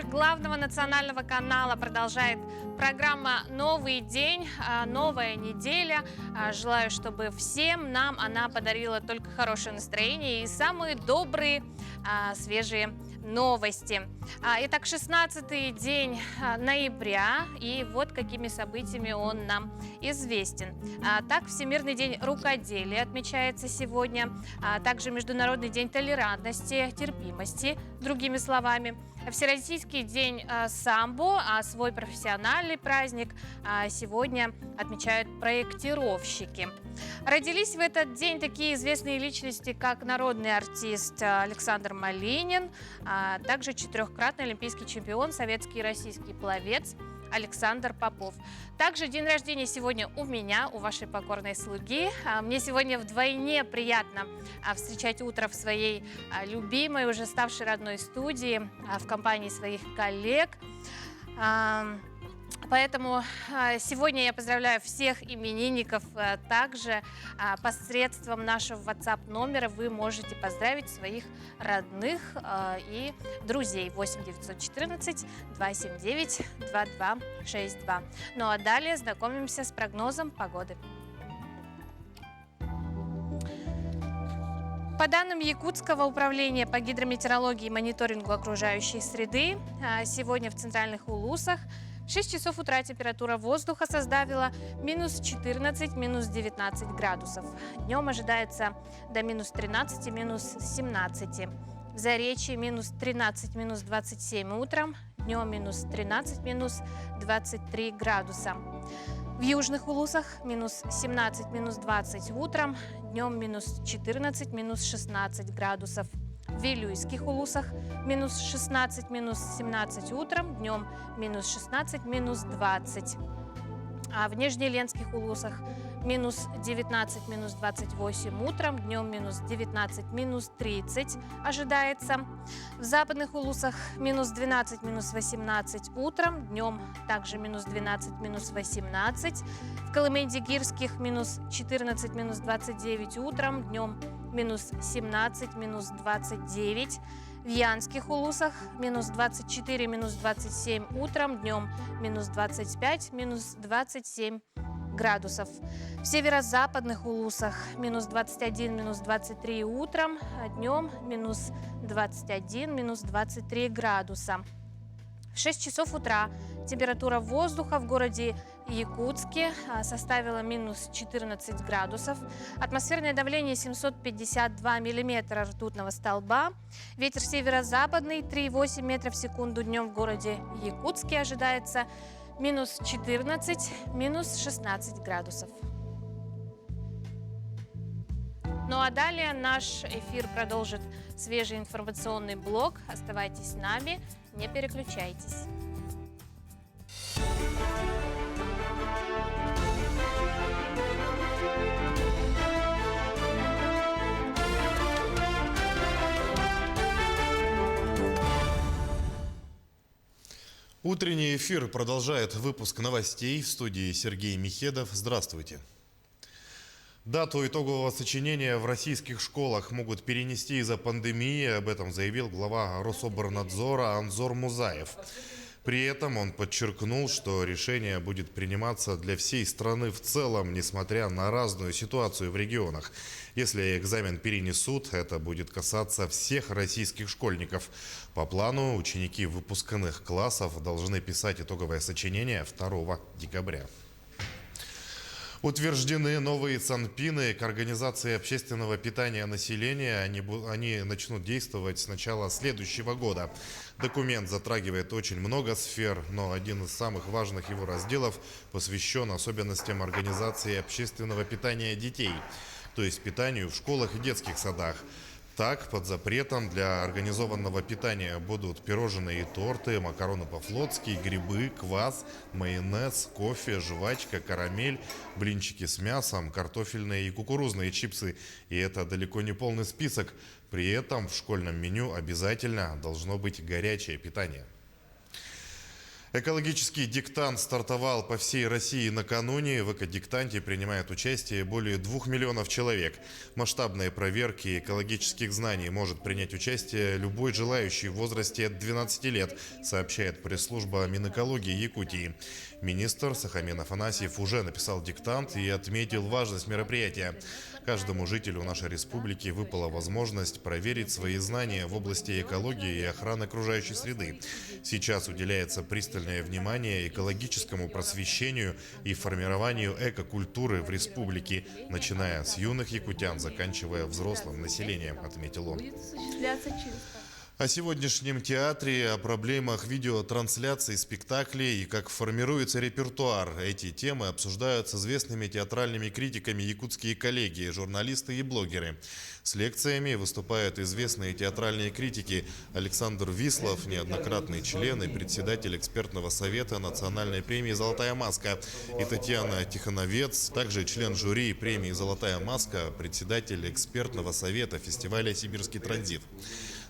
главного национального канала продолжает программа «Новый день», новая неделя. Желаю, чтобы всем нам она подарила только хорошее настроение и самые добрые, свежие новости. Итак, 16-й день ноября, и вот какими событиями он нам известен. Так, Всемирный день рукоделия отмечается сегодня, также Международный день толерантности, терпимости, другими словами. Всероссийский день самбо, а свой профессиональный праздник сегодня отмечают проектировщики. Родились в этот день такие известные личности, как народный артист Александр Малинин, а также четырехкратный олимпийский чемпион, советский и российский пловец Александр Попов. Также день рождения сегодня у меня, у вашей покорной слуги. Мне сегодня вдвойне приятно встречать утро в своей любимой, уже ставшей родной студии, в компании своих коллег. Поэтому сегодня я поздравляю всех именинников. Также посредством нашего WhatsApp номера вы можете поздравить своих родных и друзей. 8 914 279 2262. Ну а далее знакомимся с прогнозом погоды. По данным Якутского управления по гидрометеорологии и мониторингу окружающей среды, сегодня в центральных Улусах в 6 часов утра температура воздуха составила минус 14, минус 19 градусов. Днем ожидается до минус 13, минус 17. В Заречье минус 13, минус 27 утром, днем минус 13, минус 23 градуса. В южных Улусах минус 17, минус 20 утром, днем минус 14, минус 16 градусов. В Вилюйских Улусах минус 16, минус 17 утром, днем минус 16, минус 20. А в Нижнеленских Улусах минус 19, минус 28 утром, днем минус 19, минус 30 ожидается. В западных Улусах минус 12, минус 18 утром, днем также минус 12, минус 18. В Колыменде-Гирских минус 14, минус 29 утром, днем минус 17, минус 29. В Янских Улусах минус 24, минус 27 утром, днем минус 25, минус 27 градусов. В северо-западных Улусах минус 21, минус 23 утром, а днем минус 21, минус 23 градуса. В 6 часов утра температура воздуха в городе Якутске составила минус 14 градусов. Атмосферное давление 752 миллиметра ртутного столба. Ветер северо-западный 3,8 метров в секунду. Днем в городе Якутске ожидается минус 14, минус 16 градусов. Ну а далее наш эфир продолжит свежий информационный блок. Оставайтесь с нами, не переключайтесь. Утренний эфир продолжает выпуск новостей. В студии Сергей Михедов. Здравствуйте. Дату итогового сочинения в российских школах могут перенести из-за пандемии. Об этом заявил глава Рособорнадзора Анзор Музаев. При этом он подчеркнул, что решение будет приниматься для всей страны в целом, несмотря на разную ситуацию в регионах. Если экзамен перенесут, это будет касаться всех российских школьников. По плану, ученики выпускных классов должны писать итоговое сочинение 2 декабря. Утверждены новые санпины к организации общественного питания населения. Они начнут действовать с начала следующего года. Документ затрагивает очень много сфер, но один из самых важных его разделов посвящен особенностям организации общественного питания детей, то есть питанию в школах и детских садах. Так, под запретом для организованного питания будут пирожные и торты, макароны по-флотски, грибы, квас, майонез, кофе, жвачка, карамель, блинчики с мясом, картофельные и кукурузные чипсы. И это далеко не полный список. При этом в школьном меню обязательно должно быть горячее питание. Экологический диктант стартовал по всей России накануне. В экодиктанте принимает участие более 2 миллионов человек. В масштабной проверке экологических знаний может принять участие любой желающий в возрасте от 12 лет, сообщает пресс-служба Минэкологии Якутии. Министр Сахамин Афанасьев уже написал диктант и отметил важность мероприятия. Каждому жителю нашей республики выпала возможность проверить свои знания в области экологии и охраны окружающей среды. Сейчас уделяется пристальное внимание экологическому просвещению и формированию экокультуры в республике, начиная с юных якутян, заканчивая взрослым населением, отметил он. О сегодняшнем театре, о проблемах видеотрансляции спектаклей и как формируется репертуар. Эти темы обсуждают с известными театральными критиками якутские коллеги, журналисты и блогеры. С лекциями выступают известные театральные критики Александр Вислов, неоднократный член и председатель экспертного совета Национальной премии «Золотая маска», и Татьяна Тихоновец, также член жюри премии «Золотая маска», председатель экспертного совета фестиваля «Сибирский транзит».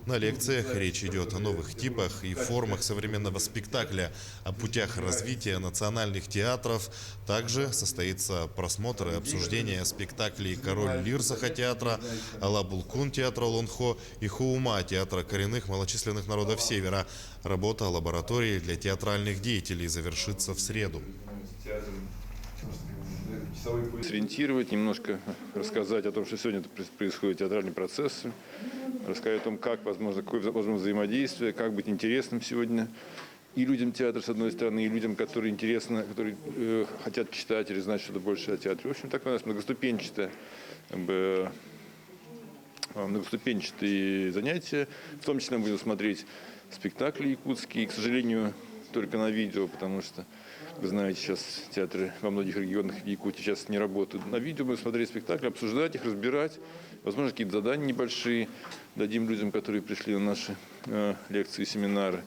На лекциях речь идет о новых типах и формах современного спектакля, о путях развития национальных театров. Также состоится просмотр и обсуждение спектаклей «Король Лир» Сахатеатра, «Алабулкун» театра Олонхо и «Хуума» театра коренных малочисленных народов Севера. Работа лаборатории для театральных деятелей завершится в среду. Сориентировать, немножко рассказать о том, что сегодня происходят театральные процессы, рассказать о том, как возможно, какое возможно взаимодействие, как быть интересным сегодня и людям театра, с одной стороны, и людям, которые интересно, которые хотят читать или знать что-то больше о театре. В общем, такое у нас многоступенчатые занятия. В том числе мы будем смотреть спектакли якутские, к сожалению, только на видео, потому что, вы знаете, сейчас театры во многих регионах Якутии сейчас не работают. На видео будем смотреть спектакли, обсуждать их, разбирать. Возможно, какие-то задания небольшие дадим людям, которые пришли на наши лекции и семинары.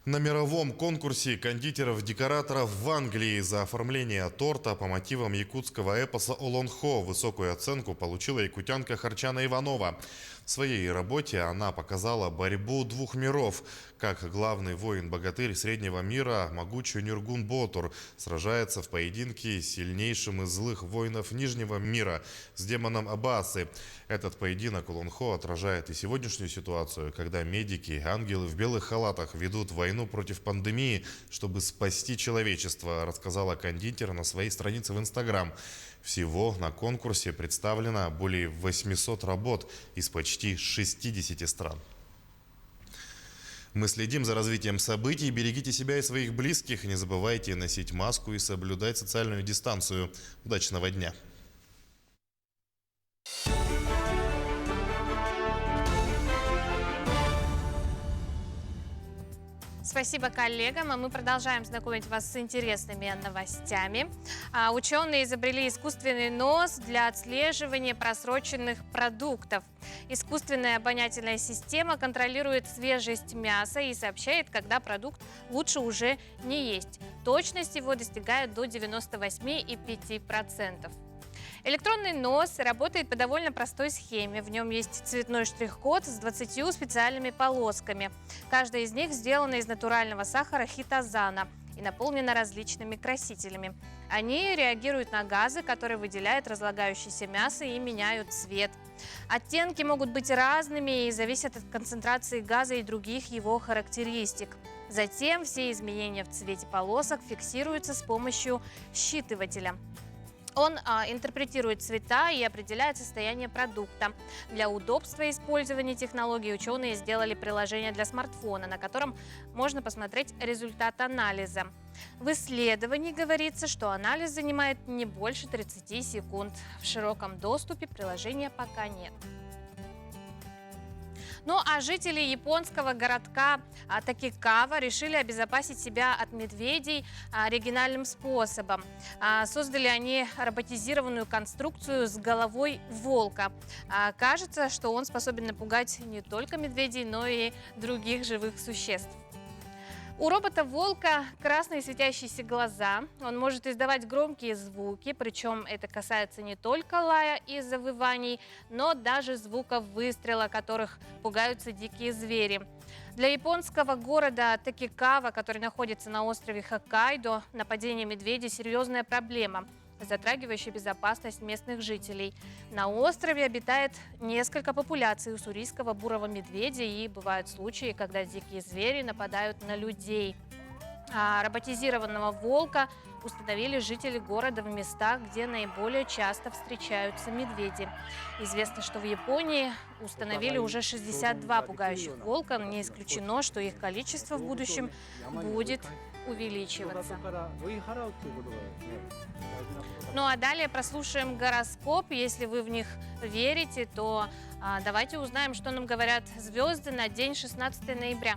На мировом конкурсе кондитеров-декораторов в Англии за оформление торта по мотивам якутского эпоса «Олонхо» высокую оценку получила якутянка Харчана Иванова. В своей работе она показала борьбу двух миров. Как главный воин-богатырь среднего мира, могучий Нюргун Ботур, сражается в поединке с сильнейшим из злых воинов Нижнего мира, с демоном Абасы. Этот поединок Олонхо отражает и сегодняшнюю ситуацию, когда медики, ангелы в белых халатах ведут войну против пандемии, чтобы спасти человечество, рассказала кондитер на своей странице в Инстаграм. Всего на конкурсе представлено более 800 работ из почти 60 стран. Мы следим за развитием событий. Берегите себя и своих близких. Не забывайте носить маску и соблюдать социальную дистанцию. Удачного дня! Спасибо коллегам, а мы продолжаем знакомить вас с интересными новостями. Ученые изобрели искусственный нос для отслеживания просроченных продуктов. Искусственная обонятельная система контролирует свежесть мяса и сообщает, когда продукт лучше уже не есть. Точность его достигает до 98,5%. Электронный нос работает по довольно простой схеме. В нем есть цветной штрих-код с 20 специальными полосками. Каждая из них сделана из натурального сахара хитозана и наполнена различными красителями. Они реагируют на газы, которые выделяет разлагающееся мясо, и меняют цвет. Оттенки могут быть разными и зависят от концентрации газа и других его характеристик. Затем все изменения в цвете полосок фиксируются с помощью считывателя. Он интерпретирует цвета и определяет состояние продукта. Для удобства использования технологий ученые сделали приложение для смартфона, на котором можно посмотреть результат анализа. В исследовании говорится, что анализ занимает не больше 30 секунд. В широком доступе приложения пока нет. Ну а жители японского городка Такикава решили обезопасить себя от медведей оригинальным способом. Создали они роботизированную конструкцию с головой волка. Кажется, что он способен напугать не только медведей, но и других живых существ. У робота-волка красные светящиеся глаза. Он может издавать громкие звуки, причем это касается не только лая и завываний, но даже звуков выстрела, которых пугаются дикие звери. Для японского города Токикава, который находится на острове Хоккайдо, нападение медведей – серьезная проблема, затрагивающая безопасность местных жителей. На острове обитает несколько популяций уссурийского бурого медведя, и бывают случаи, когда дикие звери нападают на людей. А роботизированного волка установили жители города в местах, где наиболее часто встречаются медведи. Известно, что в Японии установили уже 62 пугающих волка. Не исключено, что их количество в будущем будет увеличиваться. Ну а далее прослушаем гороскоп. Если вы в них верите, то давайте узнаем, что нам говорят звезды на день 16 ноября.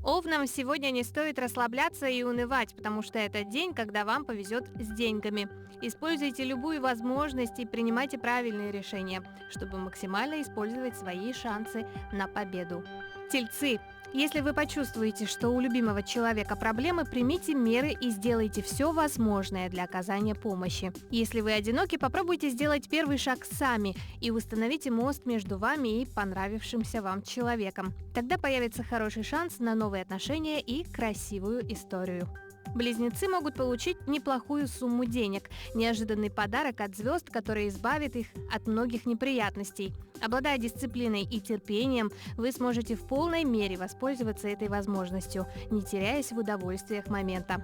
Овнам сегодня не стоит расслабляться и унывать, потому что это день, когда вам повезет с деньгами. Используйте любую возможность и принимайте правильные решения, чтобы максимально использовать свои шансы на победу. Тельцы. Если вы почувствуете, что у любимого человека проблемы, примите меры и сделайте все возможное для оказания помощи. Если вы одиноки, попробуйте сделать первый шаг сами и установите мост между вами и понравившимся вам человеком. Тогда появится хороший шанс на новые отношения и красивую историю. Близнецы могут получить неплохую сумму денег, неожиданный подарок от звезд, который избавит их от многих неприятностей. Обладая дисциплиной и терпением, вы сможете в полной мере воспользоваться этой возможностью, не теряясь в удовольствиях момента.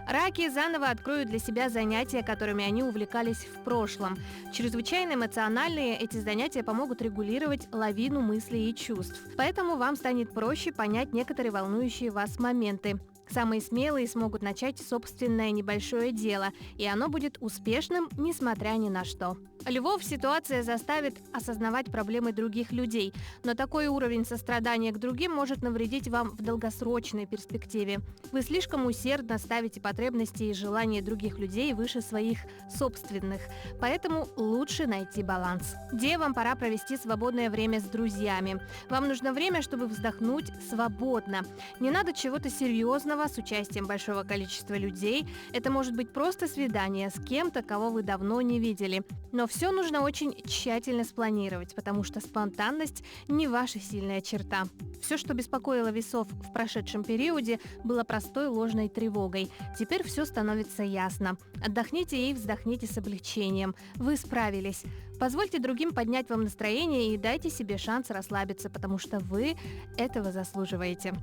Раки заново откроют для себя занятия, которыми они увлекались в прошлом. Чрезвычайно эмоциональные, эти занятия помогут регулировать лавину мыслей и чувств. Поэтому вам станет проще понять некоторые волнующие вас моменты. Самые смелые смогут начать собственное небольшое дело, и оно будет успешным, несмотря ни на что. Львов ситуация заставит осознавать проблемы других людей, но такой уровень сострадания к другим может навредить вам в долгосрочной перспективе. Вы слишком усердно ставите потребности и желания других людей выше своих собственных, поэтому лучше найти баланс. Девам пора провести свободное время с друзьями. Вам нужно время, чтобы вздохнуть свободно. Не надо чего-то серьезного с участием большого количества людей. Это может быть просто свидание с кем-то, кого вы давно не видели. Но все нужно очень тщательно спланировать, потому что спонтанность не ваша сильная черта. Все, что беспокоило весов в прошедшем периоде, было простой ложной тревогой. Теперь все становится ясно. Отдохните и вздохните с облегчением. Вы справились. Позвольте другим поднять вам настроение и дайте себе шанс расслабиться, потому что вы этого заслуживаете.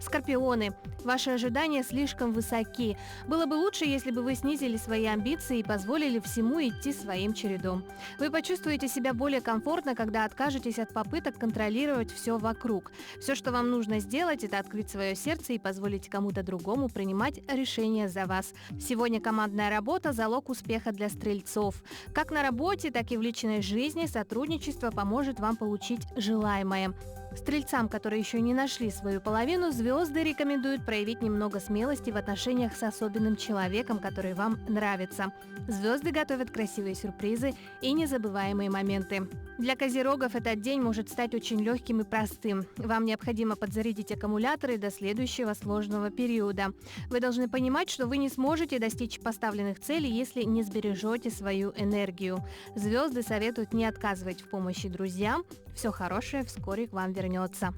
Скорпионы, ваши ожидания слишком высоки. Было бы лучше, если бы вы снизили свои амбиции и позволили всему идти своим чередом. Вы почувствуете себя более комфортно, когда откажетесь от попыток контролировать все вокруг. Все, что вам нужно сделать, это открыть свое сердце и позволить кому-то другому принимать решения за вас. Сегодня командная работа – залог успеха для стрельцов. Как на работе, так и в личной жизни сотрудничество поможет вам получить желаемое. Стрельцам, которые еще не нашли свою половину, звезды рекомендуют проявить немного смелости в отношениях с особенным человеком, который вам нравится. Звезды готовят красивые сюрпризы и незабываемые моменты. Для козерогов этот день может стать очень легким и простым. Вам необходимо подзарядить аккумуляторы до следующего сложного периода. Вы должны понимать, что вы не сможете достичь поставленных целей, если не сбережете свою энергию. Звезды советуют не отказывать в помощи друзьям. Все хорошее вскоре к вам вернется.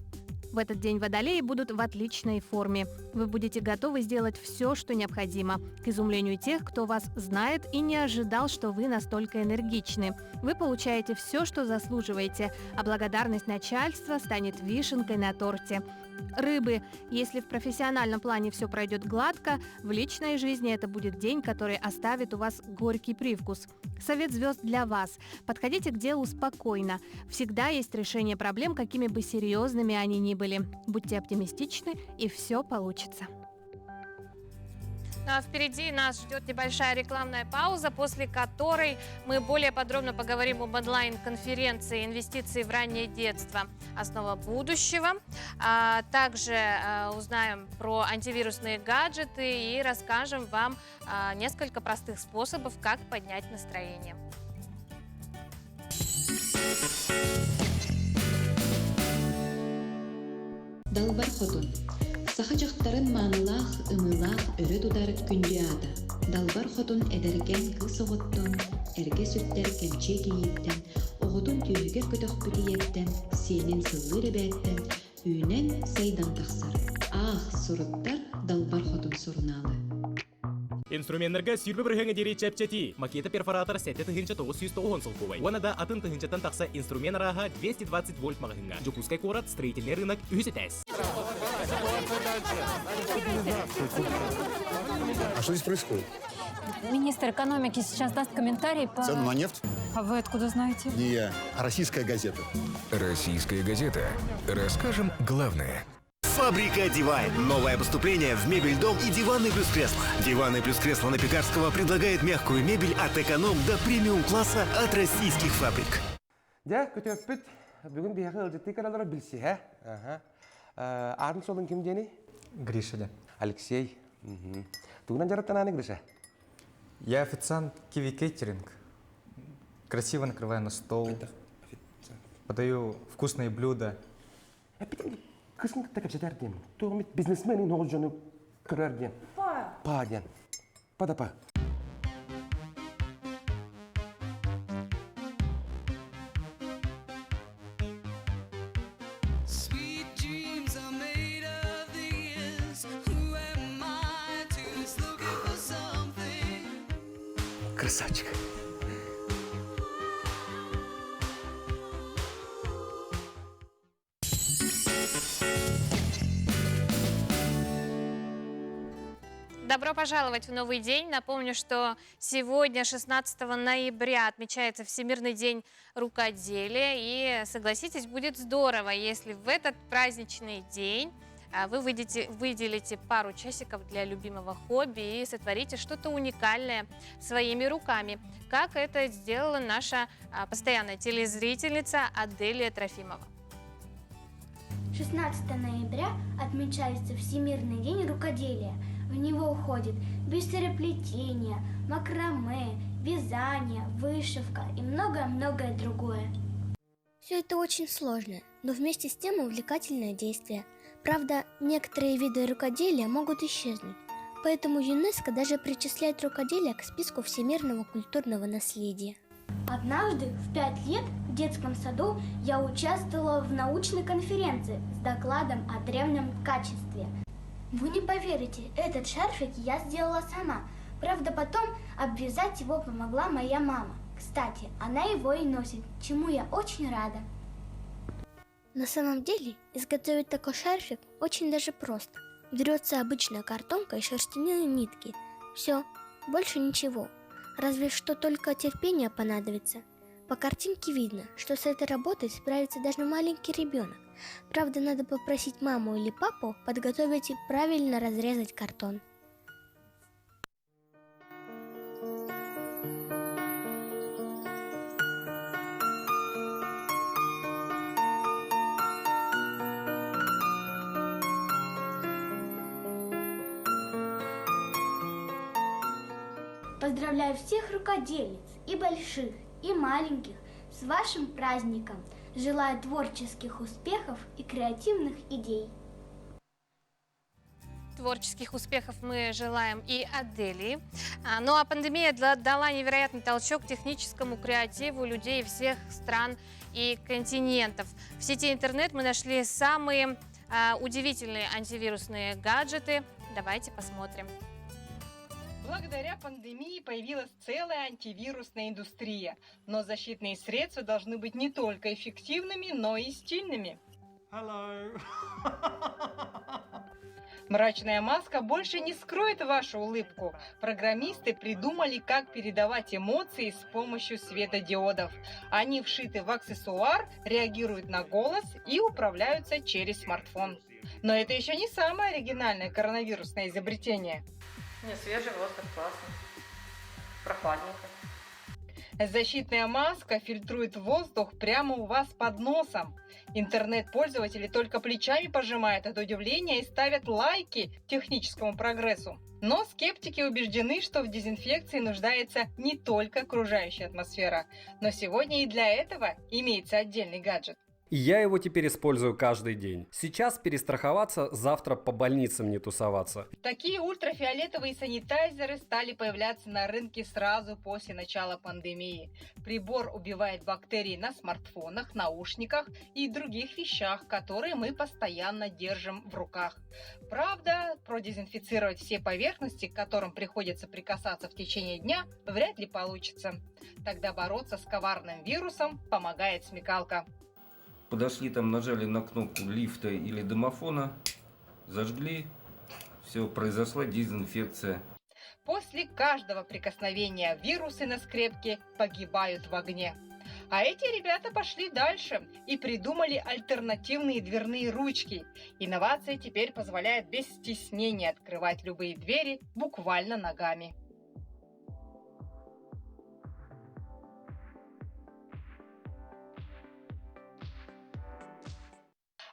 В этот день водолеи будут в отличной форме. Вы будете готовы сделать все, что необходимо, к изумлению тех, кто вас знает и не ожидал, что вы настолько энергичны. Вы получаете все, что заслуживаете, а благодарность начальства станет вишенкой на торте. Рыбы, если в профессиональном плане все пройдет гладко, в личной жизни это будет день, который оставит у вас горький привкус. Совет звезд для вас. Подходите к делу спокойно. Всегда есть решение проблем, какими бы серьезными они ни были. Будьте оптимистичны, и все получится. Ну а впереди нас ждет небольшая рекламная пауза, после которой мы более подробно поговорим об онлайн-конференции «Инвестиции в раннее детство. Основа будущего». Также узнаем про антивирусные гаджеты и расскажем вам несколько простых способов, как поднять настроение. Долбар-Хотун. Сахачақтарын маңылақ, ымылақ, өрі тұдар күнде ада. Далбар хотын әдерген кыз оғыттын, әрге сүттер кәмче кейіттен, оғытын түйігер көтіқ бүтиеттен, сенен сыллыры бәттен, үйінен сайдан тақсар. Ах, сұрыттар далбар хотын сұрналы. Инструменттерге сүйрбі бір хеңі дері чәпчәті. Макеті перфоратор сәтті тұхынча 990 сылқуай. Оны да атын тұхынчатан тақса инструмент араға 220 вольт мағығынға. Жүпускай корат строительный рынок үйсі тәс. А что здесь происходит? Министр экономики сейчас даст комментарий по... Цену на нефть? А вы откуда знаете? Не я, а российская газета. Российская газета. Расскажем главное. Фабрика Дивайн. Новое поступление в мебель, дом и диваны плюс кресло. Диваны плюс кресло на Пекарского предлагает мягкую мебель от эконом до премиум класса от российских фабрик. Да, көтөппүт. Бүгүн бияқы ылжытты каралары билсе, ха? Арын солын ким дени? Гриша, да. Алексей. Тугунан жараттан Гриша? Я официант Киви Кейтеринг. Красиво накрываю на стол. Подаю вкусные блюда. Кысын тәкіп жетерден. Туғымет бизнесменin оғыз жөні көрерден. Па ден. Па да па. Красавчик. Добро пожаловать в новый день. Напомню, что сегодня, 16 ноября, отмечается Всемирный день рукоделия. И, согласитесь, будет здорово, если в этот праздничный день вы выделите пару часиков для любимого хобби и сотворите что-то уникальное своими руками, как это сделала наша постоянная телезрительница Аделия Трофимова. 16 ноября отмечается Всемирный день рукоделия. В него уходит бисероплетение, макраме, вязание, вышивка и многое-многое другое. Все это очень сложно, но вместе с тем увлекательное действие. Правда, некоторые виды рукоделия могут исчезнуть, поэтому ЮНЕСКО даже причисляет рукоделие к списку всемирного культурного наследия. Однажды в 5 лет в детском саду я участвовала в научной конференции с докладом о древнем ткачестве. Вы не поверите, этот шарфик я сделала сама. Правда, потом обвязать его помогла моя мама. Кстати, она его и носит, чему я очень рада. На самом деле, изготовить такой шарфик очень даже просто. Берется обычная картонка и шерстяные нитки. Все, больше ничего. Разве что только терпение понадобится. По картинке видно, что с этой работой справится даже маленький ребенок. Правда, надо попросить маму или папу подготовить и правильно разрезать картон. Поздравляю всех рукоделиц, и больших, и маленьких, с вашим праздником. Желаю творческих успехов и креативных идей. Творческих успехов мы желаем и Аделии. Ну а пандемия дала невероятный толчок техническому креативу людей всех стран и континентов. В сети интернет мы нашли самые удивительные антивирусные гаджеты. Давайте посмотрим. Благодаря пандемии появилась целая антивирусная индустрия. Но защитные средства должны быть не только эффективными, но и стильными. Мрачная маска больше не скроет вашу улыбку. Программисты придумали, как передавать эмоции с помощью светодиодов. Они вшиты в аксессуар, реагируют на голос и управляются через смартфон. Но это еще не самое оригинальное коронавирусное изобретение. Не, свежий воздух, классно. Прохладненько. Защитная маска фильтрует воздух прямо у вас под носом. Интернет-пользователи только плечами пожимают от удивления и ставят лайки техническому прогрессу. Но скептики убеждены, что в дезинфекции нуждается не только окружающая атмосфера. Но сегодня и для этого имеется отдельный гаджет. И я его теперь использую каждый день. Сейчас перестраховаться, завтра по больницам не тусоваться. Такие ультрафиолетовые санитайзеры стали появляться на рынке сразу после начала пандемии. Прибор убивает бактерии на смартфонах, наушниках и других вещах, которые мы постоянно держим в руках. Правда, продезинфицировать все поверхности, к которым приходится прикасаться в течение дня, вряд ли получится. Тогда бороться с коварным вирусом помогает смекалка. Подошли там, нажали на кнопку лифта или домофона, зажгли, все, произошла дезинфекция. После каждого прикосновения вирусы на скрепке погибают в огне. А эти ребята пошли дальше и придумали альтернативные дверные ручки. Инновация теперь позволяет без стеснения открывать любые двери буквально ногами.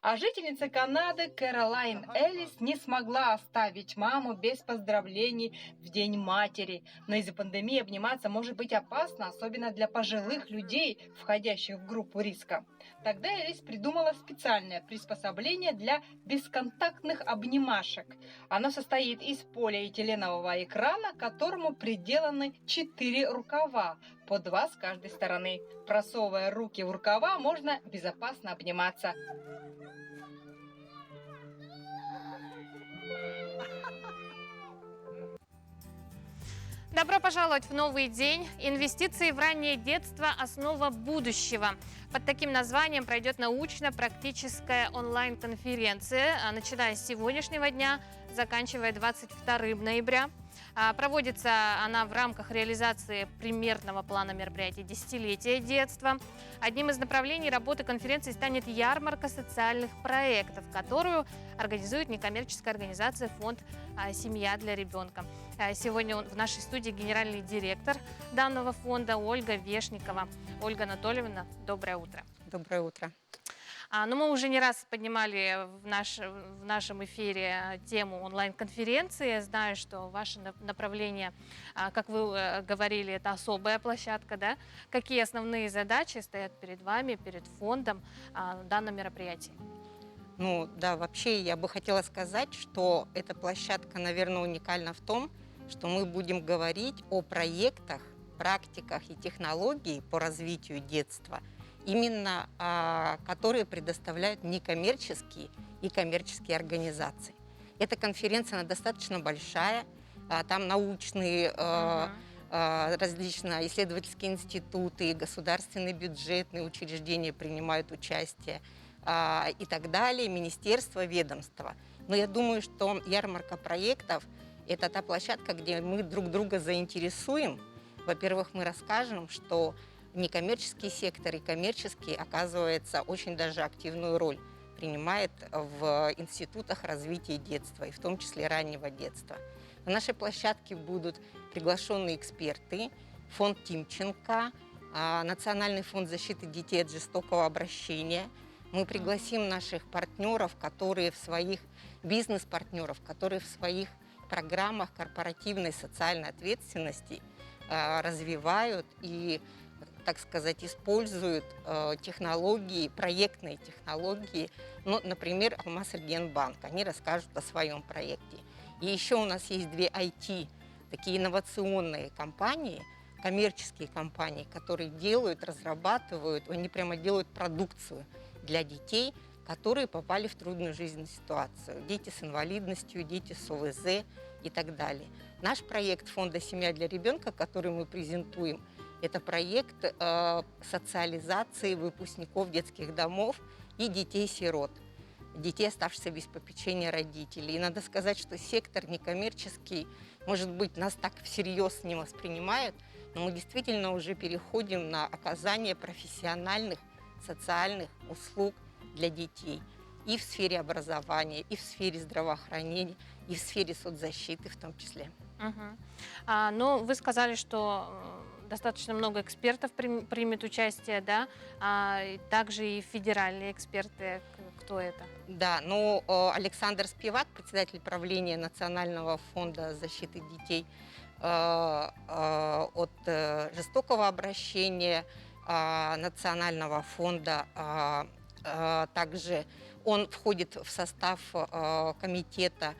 А жительница Канады Кэролайн Эллис не смогла оставить маму без поздравлений в День матери. Но из-за пандемии обниматься может быть опасно, особенно для пожилых людей, входящих в группу риска. Тогда Эллис придумала специальное приспособление для бесконтактных обнимашек. Оно состоит из полиэтиленового экрана, к которому приделаны 4 рукава, по 2 с каждой стороны. Просовывая руки в рукава, можно безопасно обниматься. Добро пожаловать в новый день. Инвестиции в раннее детство – основа будущего. Под таким названием пройдет научно-практическая онлайн-конференция, начиная с сегодняшнего дня, заканчивая 22 ноября. Проводится она в рамках реализации примерного плана мероприятий «Десятилетие детства». Одним из направлений работы конференции станет ярмарка социальных проектов, которую организует некоммерческая организация «Фонд «Семья для ребенка». Сегодня в нашей студии генеральный директор данного фонда Ольга Вешникова. Ольга Анатольевна, доброе утро. Доброе утро. Но мы уже не раз поднимали в нашем эфире тему онлайн-конференции. Я знаю, что ваше направление, как вы говорили, это особая площадка, да? Какие основные задачи стоят перед вами, перед фондом в данном мероприятии? Ну да, вообще я бы хотела сказать, что эта площадка, наверное, уникальна в том, что мы будем говорить о проектах, практиках и технологиях по развитию детства, именно которые предоставляют некоммерческие и коммерческие организации. Эта конференция, она достаточно большая, там научные, различные исследовательские институты, государственные бюджетные учреждения принимают участие и так далее, министерства, ведомства. Но я думаю, что ярмарка проектов – это та площадка, где мы друг друга заинтересуем. Во-первых, мы расскажем, что некоммерческий сектор и коммерческий, оказывается, очень даже активную роль принимает в институтах развития детства, и в том числе раннего детства. На нашей площадке будут приглашенные эксперты, фонд Тимченко, Национальный фонд защиты детей от жестокого обращения. Мы пригласим наших партнеров, которые в своих бизнес-партнеров, которые в своих программах корпоративной социальной ответственности развивают и, так сказать, используют технологии, проектные технологии. Ну, например, Алмаз-Регионбанк, они расскажут о своем проекте. И еще у нас есть 2 IT, такие инновационные компании, коммерческие компании, которые делают, разрабатывают, они прямо делают продукцию для детей, которые попали в трудную жизненную ситуацию. Дети с инвалидностью, дети с ОВЗ и так далее. Наш проект фонда «Семья для ребенка», который мы презентуем, это проект социализации выпускников детских домов и детей-сирот, детей, оставшихся без попечения родителей. И надо сказать, что сектор некоммерческий, может быть, нас так всерьез не воспринимают, но мы действительно уже переходим на оказание профессиональных социальных услуг для детей и в сфере образования, и в сфере здравоохранения, и в сфере соцзащиты в том числе. Ну, вы сказали, что достаточно много экспертов примет участие, да? Также и федеральные эксперты. Кто это? Да, ну, Александр Спивак, председатель правления Национального фонда защиты детей от жестокого обращения, Национального фонда также он входит в состав комитета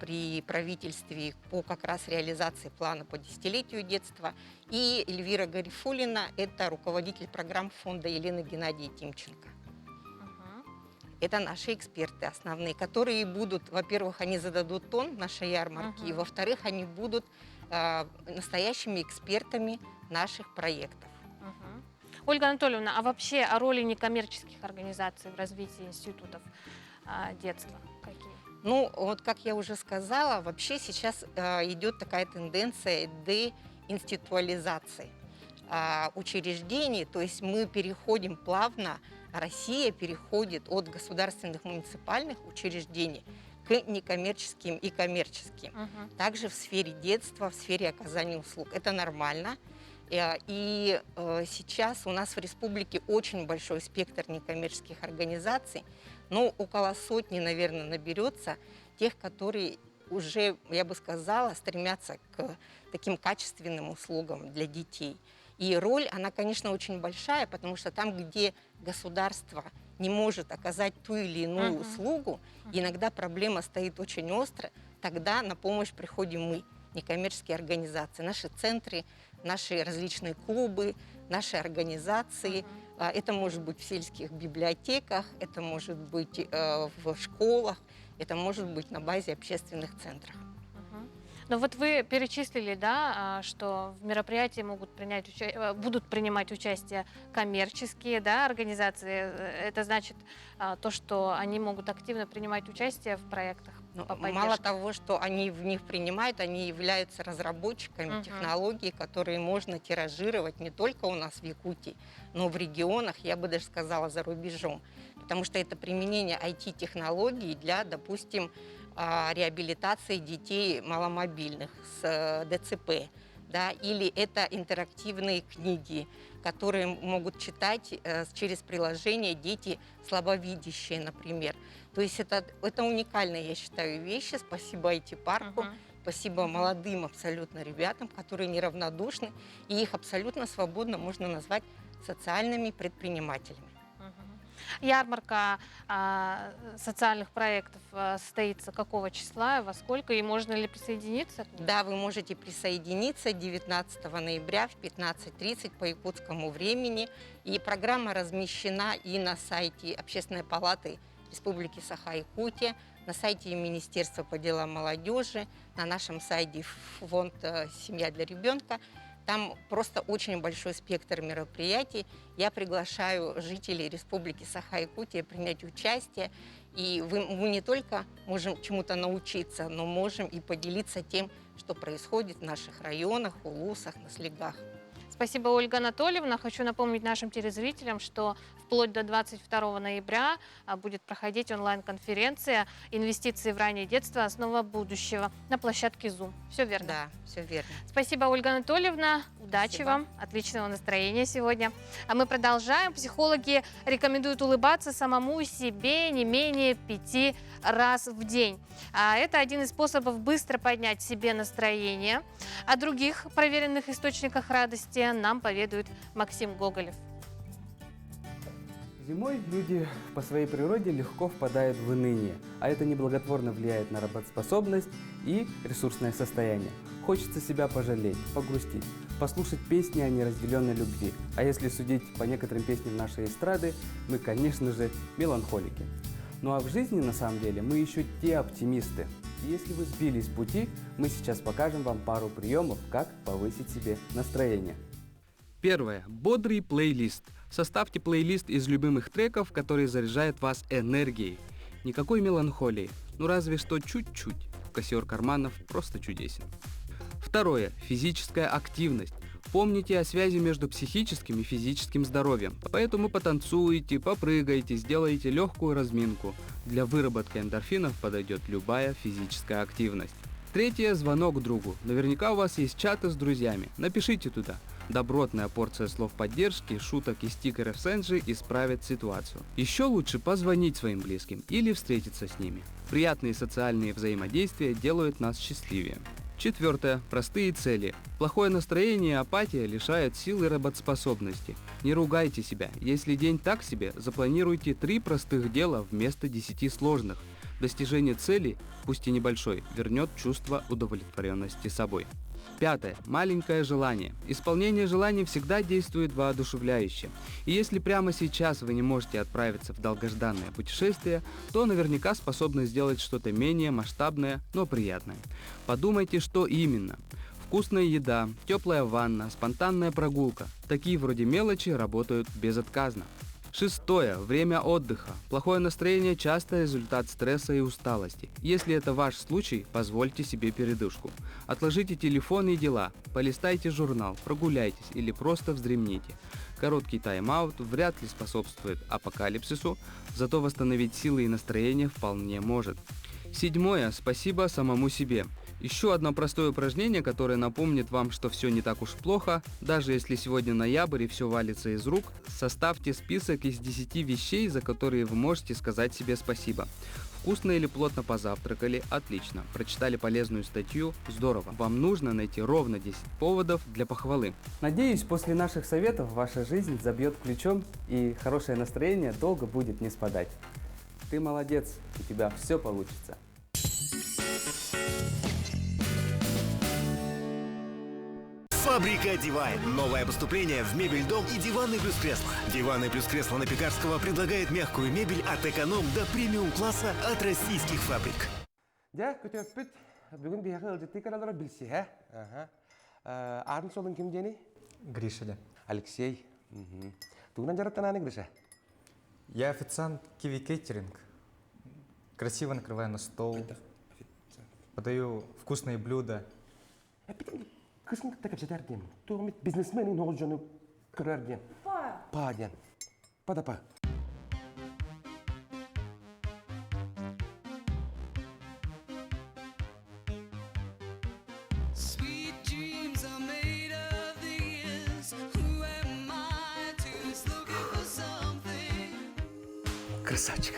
при правительстве по как раз реализации плана по десятилетию детства. И Эльвира Гарифуллина – это руководитель программ фонда Елены Геннадия Тимченко. Это наши эксперты основные, которые будут, во-первых, они зададут тон нашей ярмарки, и, во-вторых, они будут настоящими экспертами наших проектов. Ольга Анатольевна, а вообще о роли некоммерческих организаций в развитии институтов детства какие? Ну, вот как я уже сказала, вообще сейчас идет такая тенденция деинституализации учреждений, то есть мы переходим плавно, Россия переходит от государственных муниципальных учреждений к некоммерческим и коммерческим. Также в сфере детства, в сфере оказания услуг. Это нормально. И сейчас у нас в республике очень большой спектр некоммерческих организаций, но около сотни, наверное, наберется тех, которые уже, я бы сказала, стремятся к таким качественным услугам для детей. И роль, она, конечно, очень большая, потому что там, где государство не может оказать ту или иную услугу, иногда проблема стоит очень остро, тогда на помощь приходим мы, некоммерческие организации, наши центры, наши различные клубы, наши организации. Это может быть в сельских библиотеках, это может быть в школах, это может быть на базе общественных центров. Но вот вы перечислили, да, что в мероприятии будут принимать участие коммерческие, да, организации. Это значит то, что они могут активно принимать участие в проектах по поддержке. Мало того, что они в них принимают, они являются разработчиками технологий, которые можно тиражировать не только у нас в Якутии, но в регионах, я бы даже сказала, за рубежом. Потому что это применение IT-технологий для, допустим, реабилитации детей маломобильных с ДЦП, да, или это интерактивные книги, которые могут читать через приложение дети слабовидящие, например. То есть это уникальные, я считаю, вещи. Спасибо IT-парку, спасибо молодым абсолютно ребятам, которые неравнодушны, и их абсолютно свободно можно назвать социальными предпринимателями. Ярмарка социальных проектов состоится какого числа, во сколько, и можно ли присоединиться? Да, вы можете присоединиться 19 ноября в 15:30 по якутскому времени. И программа размещена и на сайте Общественной палаты Республики Саха-Якутия, на сайте Министерства по делам молодежи, на нашем сайте фонд «Семья для ребенка». Там просто очень большой спектр мероприятий. Я приглашаю жителей Республики Саха-Якутия принять участие. И мы не только можем чему-то научиться, но можем и поделиться тем, что происходит в наших районах, улусах, на слегах. Спасибо, Ольга Анатольевна. Хочу напомнить нашим телезрителям, что вплоть до 22 ноября будет проходить онлайн-конференция «Инвестиции в раннее детство. Основа будущего» на площадке Zoom. Все верно? Да, все верно. Спасибо, Ольга Анатольевна. Удачи вам, отличного настроения сегодня. А мы продолжаем. Психологи рекомендуют улыбаться самому себе не менее 5 раз в день. Это один из способов быстро поднять себе настроение. О других проверенных источниках радости нам поведает Максим Гоголев. Зимой люди по своей природе легко впадают в уныние, а это неблаготворно влияет на работоспособность и ресурсное состояние. Хочется себя пожалеть, погрустить, послушать песни о неразделенной любви. А если судить по некоторым песням нашей эстрады, мы, конечно же, меланхолики. Ну а в жизни, на самом деле, мы еще те оптимисты. И если вы сбились с пути, мы сейчас покажем вам пару приемов, как повысить себе настроение. Первое. Бодрый плейлист. Составьте плейлист из любимых треков, которые заряжают вас энергией. Никакой меланхолии, ну разве что чуть-чуть. Кассиор карманов просто чудесен. Второе. Физическая активность. Помните о связи между психическим и физическим здоровьем, поэтому потанцуйте, попрыгайте, сделайте легкую разминку. Для выработки эндорфинов подойдет любая физическая активность. Третье. Звонок другу. Наверняка у вас есть чаты с друзьями. Напишите туда. Добротная порция слов поддержки, шуток и стикеров с Энджи исправит ситуацию. Еще лучше позвонить своим близким или встретиться с ними. Приятные социальные взаимодействия делают нас счастливее. Четвертое. Простые цели. Плохое настроение и апатия лишают силы и работоспособности. Не ругайте себя. Если день так себе, запланируйте 3 простых дела вместо 10 сложных. Достижение цели, пусть и небольшой, вернет чувство удовлетворенности собой. Пятое. Маленькое желание. Исполнение желаний всегда действует воодушевляюще. И если прямо сейчас вы не можете отправиться в долгожданное путешествие, то наверняка способны сделать что-то менее масштабное, но приятное. Подумайте, что именно. Вкусная еда, теплая ванна, спонтанная прогулка. Такие вроде мелочи работают безотказно. Шестое. Время отдыха. Плохое настроение – часто результат стресса и усталости. Если это ваш случай, позвольте себе передышку. Отложите телефон и дела, полистайте журнал, прогуляйтесь или просто вздремните. Короткий тайм-аут вряд ли способствует апокалипсису, зато восстановить силы и настроение вполне может. Седьмое. Спасибо самому себе. Еще одно простое упражнение, которое напомнит вам, что все не так уж плохо. Даже если сегодня ноябрь и все валится из рук, составьте список из 10 вещей, за которые вы можете сказать себе спасибо. Вкусно или плотно позавтракали? Отлично. Прочитали полезную статью? Здорово. Вам нужно найти ровно 10 поводов для похвалы. Надеюсь, после наших советов ваша жизнь забьет ключом и хорошее настроение долго будет не спадать. Ты молодец, у тебя все получится. Фабрика Divine. Новое поступление в Мебельдом и Диваны плюс кресло. Диваны плюс кресло на Пекарского предлагает мягкую мебель от эконом до премиум класса от российских фабрик. Да, көтөппүт. Бүгүн бияқы ылжытты каналары билси, Арын солын ким жени? Гриша. Алексей. Тугунан жараттананы, Гриша? Я официант Kiwi Catering. Красиво накрываю на стол. Подаю вкусные блюда. Кысын так жетердим. Тугумит бизнесмен ин огыз жөнү көрөрдим. Па ден. Па. Красавчик.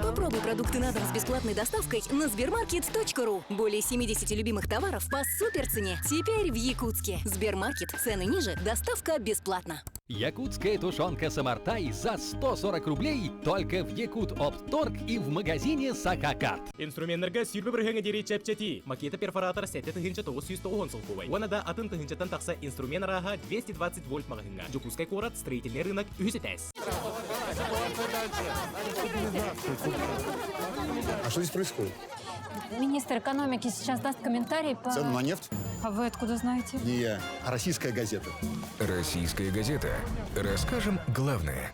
Попробуй продукты на дом с бесплатной доставкой на sbermarket.ru. Более 70 любимых товаров по суперцене. Теперь в Якутске. Сбермаркет. Цены ниже. Доставка бесплатна. Якутская тушенка Самартай за 140 рублей только в Якут-Оптторг и в магазине Сакакарт. Инструменттерге сүйрбе бір хеңе дере чәпчәти. Макета перфоратор 7-990 сылкувай. Ванада атын тыгынчатан такса инструмент араға 220 вольт магазинга. Жукускай корат строительный рынок үсетәс. А что здесь происходит? Министр экономики сейчас даст комментарий по... Цену на нефть? А вы откуда знаете? Не я, а российская газета. Российская газета. Расскажем главное.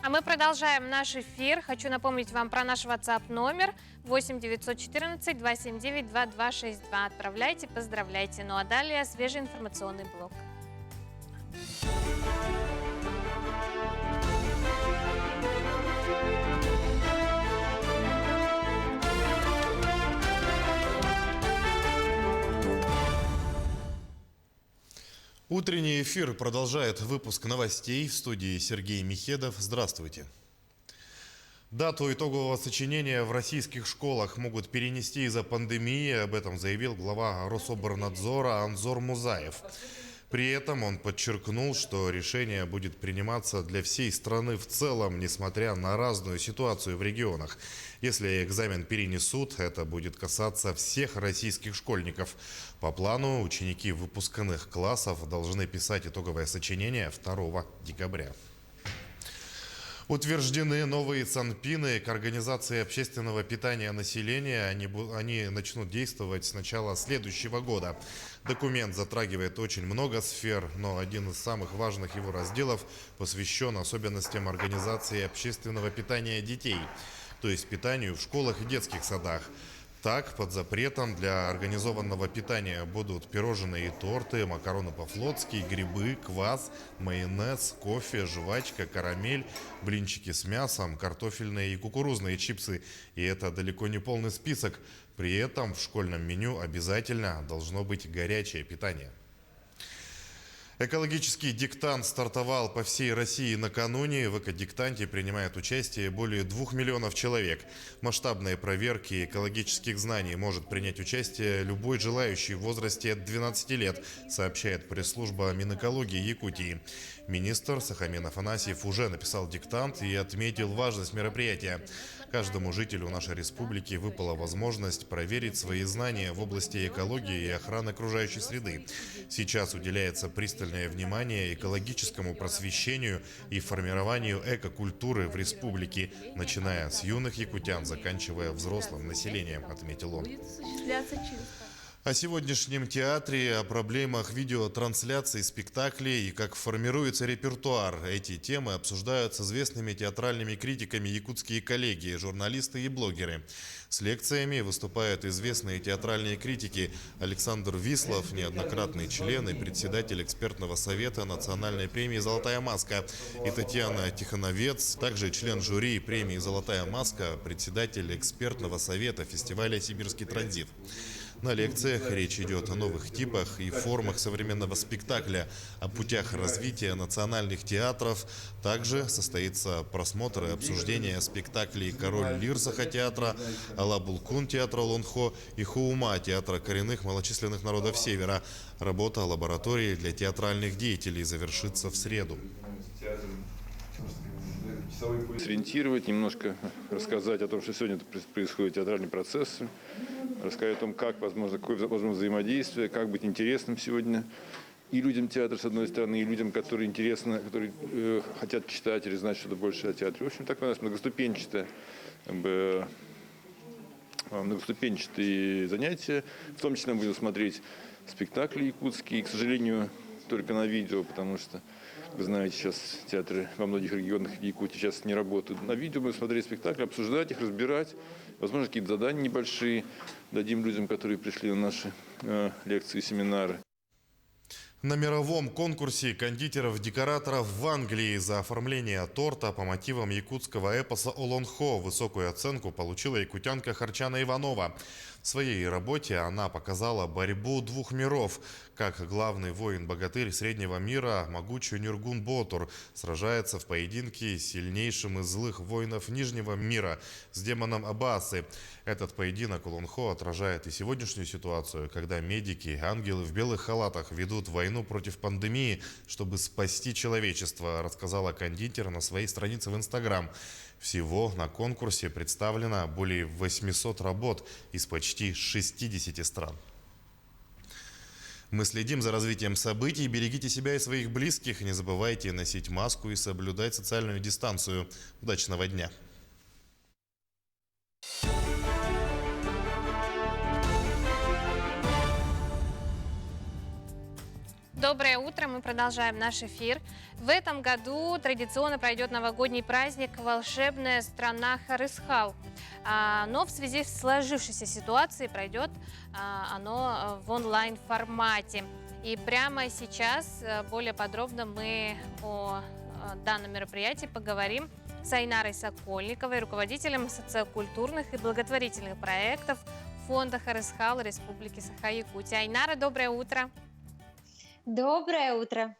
А мы продолжаем наш эфир. Хочу напомнить вам про наш WhatsApp номер 8 914 279 2262. Отправляйте, поздравляйте. Ну а далее свежий информационный блок. Утренний эфир продолжает выпуск новостей. В студии Сергей Михедов. Здравствуйте. Дату итогового сочинения в российских школах могут перенести из-за пандемии. Об этом заявил глава Рособорнадзора Анзор Музаев. При этом он подчеркнул, что решение будет приниматься для всей страны в целом, несмотря на разную ситуацию в регионах. Если экзамен перенесут, это будет касаться всех российских школьников. По плану, ученики выпускных классов должны писать итоговое сочинение 2 декабря. Утверждены новые санпины к организации общественного питания населения. Они начнут действовать с начала следующего года. Документ затрагивает очень много сфер, но один из самых важных его разделов посвящен особенностям организации общественного питания детей, то есть питанию в школах и детских садах. Так, под запретом для организованного питания будут пирожные и торты, макароны по-флотски, грибы, квас, майонез, кофе, жвачка, карамель, блинчики с мясом, картофельные и кукурузные чипсы. И это далеко не полный список. При этом в школьном меню обязательно должно быть горячее питание. Экологический диктант стартовал по всей России накануне. В экодиктанте принимает участие более 2 миллионов человек. В масштабной проверке экологических знаний может принять участие любой желающий в возрасте от 12 лет, сообщает пресс-служба Минэкологии Якутии. Министр Сахамин Афанасьев уже написал диктант и отметил важность мероприятия. Каждому жителю нашей республики выпала возможность проверить свои знания в области экологии и охраны окружающей среды. Сейчас уделяется пристальное внимание экологическому просвещению и формированию экокультуры в республике, начиная с юных якутян, заканчивая взрослым населением, отметил он. О сегодняшнем театре, о проблемах видеотрансляции спектаклей и как формируется репертуар. Эти темы обсуждают с известными театральными критиками якутские коллеги, журналисты и блогеры. С лекциями выступают известные театральные критики Александр Вислов, неоднократный член и председатель экспертного совета Национальной премии «Золотая маска», и Татьяна Тихоновец, также член жюри премии «Золотая маска», председатель экспертного совета фестиваля «Сибирский транзит». На лекциях речь идет о новых типах и формах современного спектакля, о путях развития национальных театров. Также состоится просмотр и обсуждение спектаклей «Король Лир» Сахатеатра, «Алабулкун» театра Лонхо и «Хуума» театра коренных малочисленных народов Севера. Работа лаборатории для театральных деятелей завершится в среду. Сориентировать, немножко рассказать о том, что сегодня происходит театральный процесс, рассказать о том, как возможно, какое возможно взаимодействие, как быть интересным сегодня и людям театра, с одной стороны, и людям, которые интересно, которые хотят читать или знать что-то больше о театре. В общем, такое у нас многоступенчатое, многоступенчатые занятия. В том числе мы будем смотреть спектакли якутские, к сожалению, только на видео, потому что, вы знаете, сейчас театры во многих регионах Якутии сейчас не работают. На видео будем смотреть спектакли, обсуждать их, разбирать. Возможно, какие-то задания небольшие дадим людям, которые пришли на наши лекции и семинары. На мировом конкурсе кондитеров-декораторов в Англии за оформление торта по мотивам якутского эпоса «Олонхо» высокую оценку получила якутянка Харчана Иванова. В своей работе она показала борьбу двух миров. Как главный воин-богатырь среднего мира, могучий Нюргун Ботур, сражается в поединке с сильнейшим из злых воинов Нижнего мира, с демоном Абасы. Этот поединок Олонхо отражает и сегодняшнюю ситуацию, когда медики, ангелы в белых халатах ведут войну против пандемии, чтобы спасти человечество, рассказала кондитер на своей странице в Инстаграм. Всего на конкурсе представлено более 800 работ из почти 60 стран. Мы следим за развитием событий. Берегите себя и своих близких. Не забывайте носить маску и соблюдать социальную дистанцию. Удачного дня! Доброе утро, мы продолжаем наш эфир. В этом году традиционно пройдет новогодний праздник «Волшебная страна Харысхал». Но в связи с сложившейся ситуацией пройдет оно в онлайн-формате. И прямо сейчас более подробно мы о данном мероприятии поговорим с Айнарой Сокольниковой, руководителем социокультурных и благотворительных проектов фонда Харысхал Республики Саха-Якутия. Айнара, доброе утро! Доброе утро.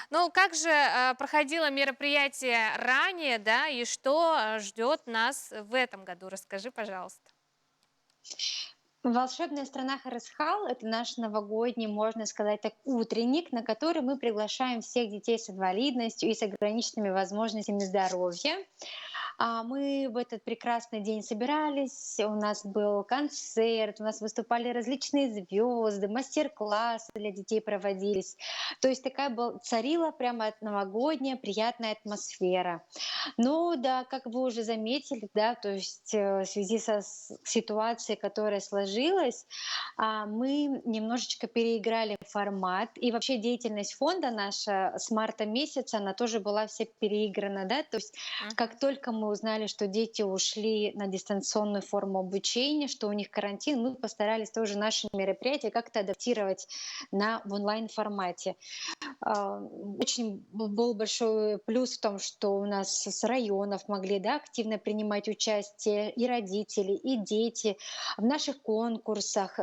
Ну, как же проходило мероприятие ранее, да, и что ждет нас в этом году? Расскажи, пожалуйста. Волшебная страна Харысхал — это наш новогодний, можно сказать так, утренник, на который мы приглашаем всех детей с инвалидностью и с ограниченными возможностями здоровья. Мы в этот прекрасный день собирались, у нас был концерт, у нас выступали различные звезды, мастер-классы для детей проводились. То есть такая царила прямо новогодняя приятная атмосфера. Ну да, как вы уже заметили, да, то есть в связи со ситуацией, которая сложилась, мы немножечко переиграли формат. И вообще деятельность фонда наша с марта месяца, она тоже была вся переиграна, да, то есть как только мы узнали, что дети ушли на дистанционную форму обучения, что у них карантин, мы постарались тоже наши мероприятия как-то адаптировать в онлайн-формате. Очень был большой плюс в том, что у нас с районов могли, да, активно принимать участие и родители, и дети в наших конкурсах,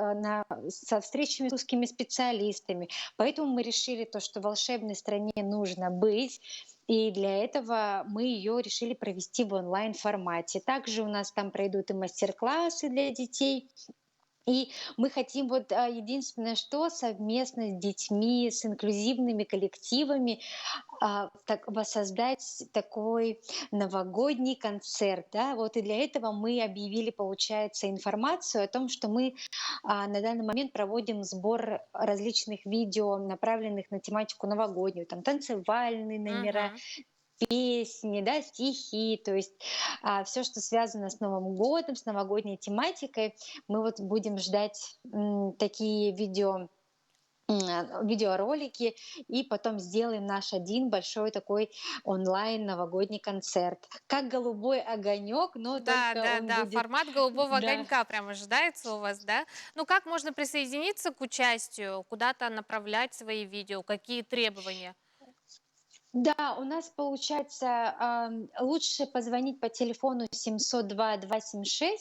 со встречами с узкими специалистами. Поэтому мы решили то, что в волшебной стране нужно быть. И для этого мы ее решили провести в онлайн-формате. Также у нас там пройдут и мастер-классы для детей. И мы хотим единственное, что совместно с детьми, с инклюзивными коллективами воссоздать такой новогодний концерт. Да? И для этого мы объявили, получается, информацию о том, что мы на данный момент проводим сбор различных видео, направленных на тематику новогоднюю, там танцевальные номера, песни, да, стихи, то есть все, что связано с Новым годом, с новогодней тематикой. Мы будем ждать такие видеоролики, и потом сделаем наш один большой такой онлайн новогодний концерт. Как голубой огонек, но только он будет... формат голубого огонька прямо ожидается у вас, да? Ну, как можно присоединиться к участию, куда-то направлять свои видео, какие требования? Да, у нас получается лучше позвонить по телефону 702-276,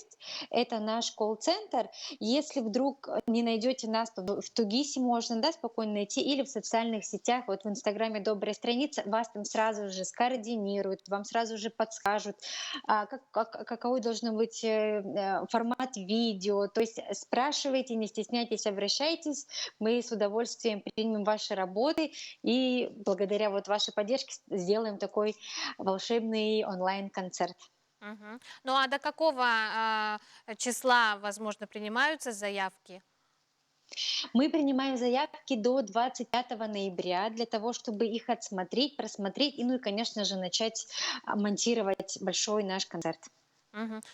это наш колл-центр. Если вдруг не найдете нас, в Тугисе можно, да, спокойно найти, или в социальных сетях, в Инстаграме «Добрая страница», вас там сразу же скоординируют, вам сразу же подскажут, какой должен быть формат видео. То есть спрашивайте, не стесняйтесь, обращайтесь, мы с удовольствием примем ваши работы и благодаря вашей поддержке сделаем такой волшебный онлайн-концерт. Ну а до какого числа, возможно, принимаются заявки? Мы принимаем заявки до 25 ноября для того, чтобы их отсмотреть, просмотреть и, конечно же, начать монтировать большой наш концерт.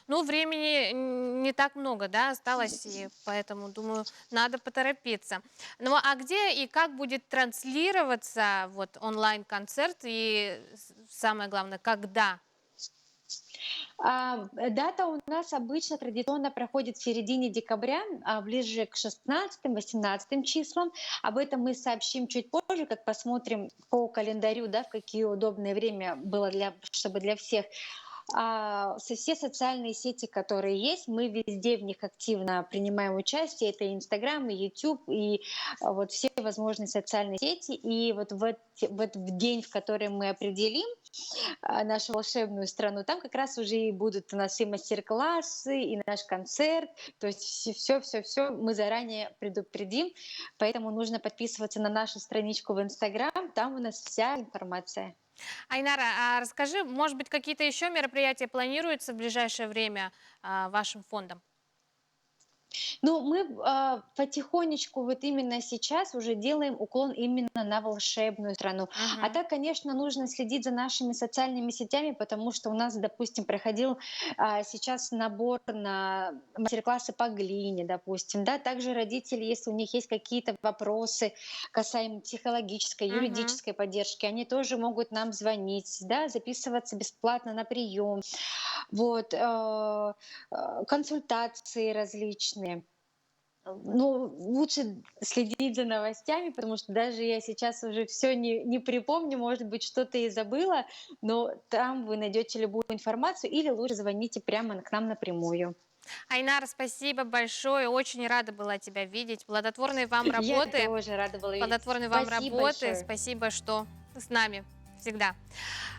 Ну, времени не так много, да, осталось, и поэтому, думаю, надо поторопиться. Ну, а где и как будет транслироваться онлайн-концерт, и самое главное, когда? Дата у нас обычно традиционно проходит в середине декабря, ближе к 16-18 числам. Об этом мы сообщим чуть позже, как посмотрим по календарю, да, в какие удобное время было чтобы для всех. Все социальные сети, которые есть, мы везде в них активно принимаем участие. Это и Инстаграм, и Ютуб, и все возможные социальные сети. И в день, в который мы определим нашу волшебную страну, там как раз уже и будут у нас и мастер-классы, и наш концерт. То есть все мы заранее предупредим. Поэтому нужно подписываться на нашу страничку в Инстаграм. Там у нас вся информация. Айнара, а расскажи, может быть, какие-то еще мероприятия планируются в ближайшее время вашим фондом? Ну, мы потихонечку именно сейчас уже делаем уклон именно на волшебную страну. А так, конечно, нужно следить за нашими социальными сетями, потому что у нас, допустим, проходил сейчас набор на мастер-классы по глине, допустим. Да? Также родители, если у них есть какие-то вопросы касаемо психологической, юридической поддержки, они тоже могут нам звонить, да? Записываться бесплатно на прием. Консультации различные. Ну, лучше следить за новостями, потому что даже я сейчас уже все не припомню, может быть, что-то и забыла, но там вы найдете любую информацию или лучше звоните прямо к нам напрямую. Айнара, спасибо большое, очень рада была тебя видеть. Плодотворной вам работы. Я тоже рада была видеть. Плодотворной вам Спасибо работы. большое. Спасибо, что с нами всегда.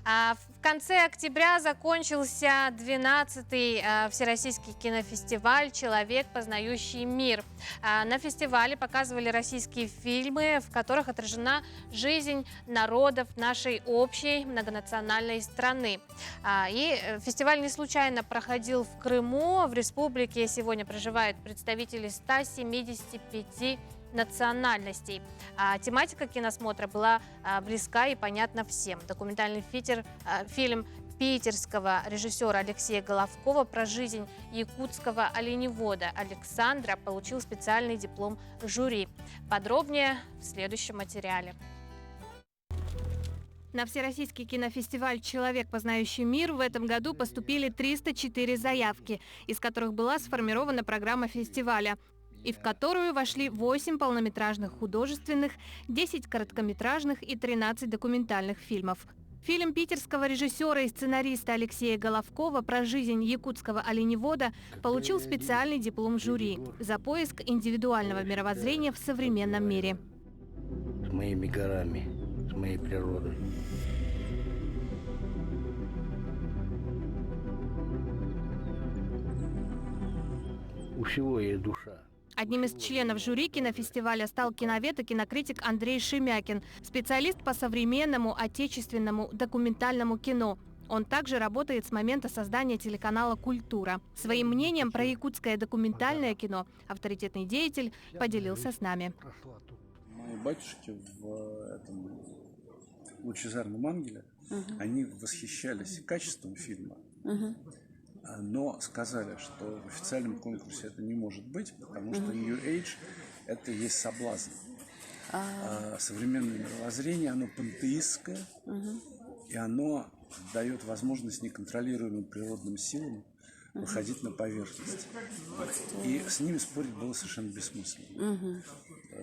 В конце октября закончился 12-й Всероссийский кинофестиваль «Человек, познающий мир». На фестивале показывали российские фильмы, в которых отражена жизнь народов нашей общей многонациональной страны. И фестиваль не случайно проходил в Крыму. В республике сегодня проживают представители 175 национальностей. Тематика киносмотра была близка и понятна всем. Документальный фильм питерского режиссера Алексея Головкова про жизнь якутского оленевода Александра получил специальный диплом жюри. Подробнее в следующем материале. На Всероссийский кинофестиваль «Человек, познающий мир» в этом году поступили 304 заявки, из которых была сформирована программа фестиваля, и в которую вошли 8 полнометражных художественных, 10 короткометражных и 13 документальных фильмов. Фильм питерского режиссера и сценариста Алексея Головкова про жизнь якутского оленевода получил специальный диплом жюри за поиск индивидуального мировоззрения в современном мире. С моими горами, с моей природой. У всего есть душа. Одним из членов жюри кинофестиваля стал киновед и кинокритик Андрей Шемякин, специалист по современному отечественному документальному кино. Он также работает с момента создания телеканала «Культура». Своим мнением про якутское документальное кино авторитетный деятель поделился с нами. Мои батюшки в этом лучезарном ангеле, они восхищались качеством фильма. Но сказали, что в официальном конкурсе это не может быть, потому что New Age – это есть соблазн. Современное мировоззрение, оно пантеистское, и оно дает возможность неконтролируемым природным силам выходить на поверхность. И с ними спорить было совершенно бессмысленно.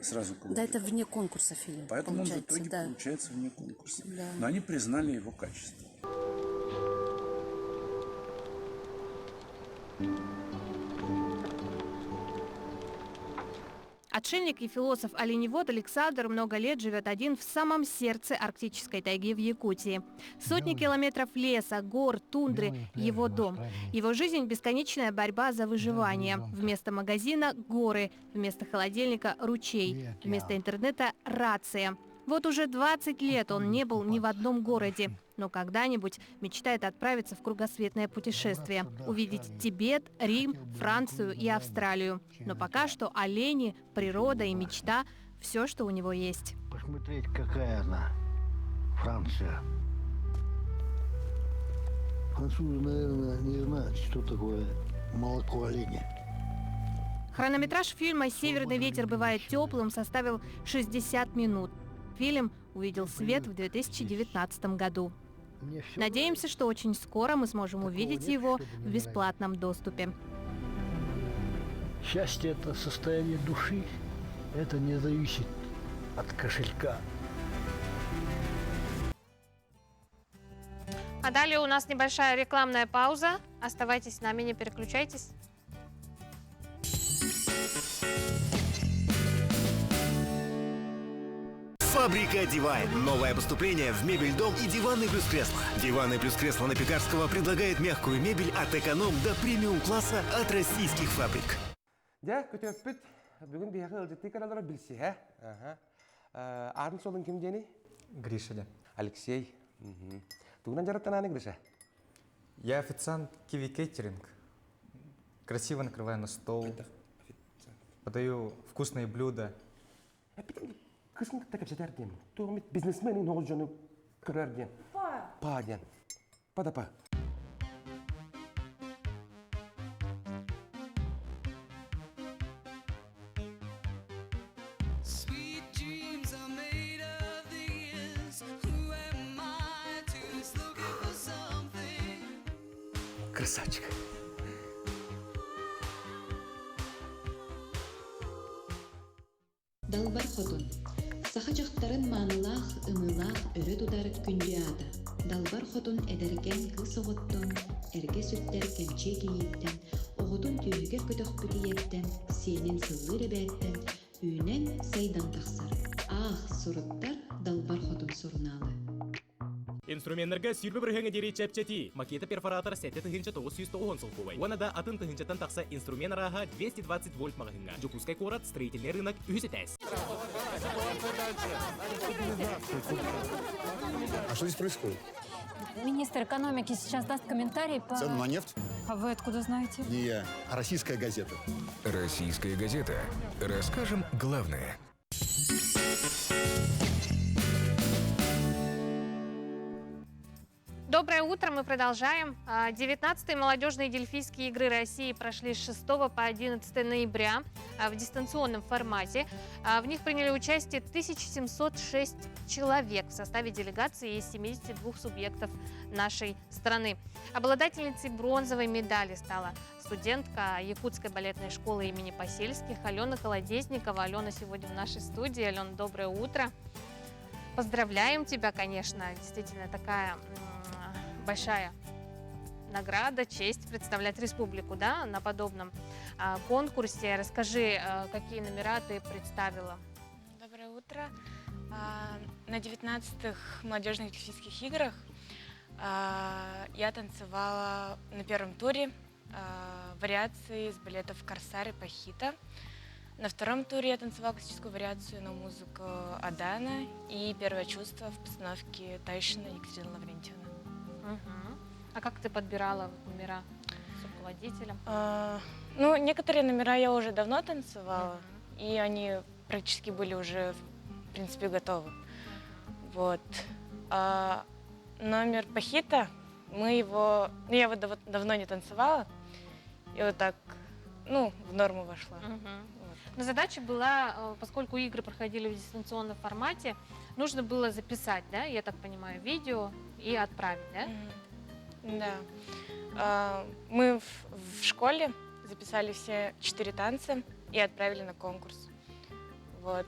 Сразу говорю. Да, это вне конкурса фильм. Поэтому он в итоге получается вне конкурса. Да. Но они признали его качество. Отшельник и философ оленевод Александр много лет живет один в самом сердце арктической тайги в Якутии. Сотни километров леса, гор, тундры – его дом. Его жизнь – бесконечная борьба за выживание. Вместо магазина – горы, вместо холодильника – ручей, вместо интернета – рация. Вот уже 20 лет он не был ни в одном городе, но когда-нибудь мечтает отправиться в кругосветное путешествие, увидеть Тибет, Рим, Францию и Австралию. Но пока что олени, природа и мечта – все, что у него есть. Посмотреть, какая она, Франция. Французы, наверное, не знают, что такое молоко оленя. Хронометраж фильма «Северный ветер бывает теплым» составил 60 минут. Фильм увидел свет в 2019 году. Надеемся, что очень скоро мы сможем увидеть его в бесплатном доступе. Счастье – это состояние души, это не зависит от кошелька. А далее у нас небольшая рекламная пауза. Оставайтесь с нами, не переключайтесь. Фабрика Дивайн. Новое поступление в мебель-дом и диваны плюс кресло. Диваны плюс кресло на Пекарского предлагает мягкую мебель от эконом до премиум-класса от российских фабрик. Да, көтөппүт. Бүгүн бияғы ылжытты каналары білсе, Арын солын кім дені? Гриша. Алексей. Тугынан жараттан аны, Гриша? Я официант Киви Кейтеринг. Красиво накрываю на стол. Подаю вкусные блюда. Кысың тәкіп жетерден. Туғымет бизнесменің оғыл жоны көрерден. Па ден. Па. Красавчик. Далбар хотун. Саха жақтарын манылах, ымылах, өрі тудар күнде ада. Далбар хотун эдерген кыз оғыттон, эрге сүттер кемче кейіттен, оғытун түйігер көтөк бүтиеттен, сенен сыллы ребәттен, үйнен сайдан тақсар. Суруттар далбар хотун суруналы. Инструменттерге сүйрбі біргіңі дері чәпчәті. Макета перфоратор сәтті тұхынча 990 сылқуай. Оны да атын тұхынчатан тақса инструмент араға 220 вольт мағығынға. Жукускай корат строительный рынок үйсетәс. А что здесь происходит? Министр экономики сейчас даст комментарий по... Цену на нефть? А вы откуда знаете? Не я, а российская газета. Российская газета. Расскажем главное. Доброе Доброе утро, мы продолжаем. 19-е молодежные дельфийские игры России прошли с 6 по 11 ноября в дистанционном формате. В них приняли участие 1706 человек в составе делегации из 72 субъектов нашей страны. Обладательницей бронзовой медали стала студентка Якутской балетной школы имени Посельских Алена Колодезникова. Алена сегодня в нашей студии. Алена, доброе утро. Поздравляем тебя, конечно. Действительно, такая большая награда, честь представлять республику, да, на подобном конкурсе. Расскажи, какие номера ты представила? Доброе утро. На 19-х молодежных дельфийских играх я танцевала на первом туре вариации с балетов «Корсар» и «Пахита». На втором туре я танцевала классическую вариацию на музыку Адана и «Первое чувство» в постановке Тайшина Екатерины Лаврентьевны. А как ты подбирала номера с руководителем? Ну, некоторые номера я уже давно танцевала, и они практически были уже, в принципе, готовы. Вот. А номер «Пахита», я его давно не танцевала, и вот так, ну, в норму вошла. Но задача была, поскольку игры проходили в дистанционном формате, нужно было записать, да, я так понимаю, видео и отправить, да? Да. Мы в школе записали все 4 танца и отправили на конкурс. Вот.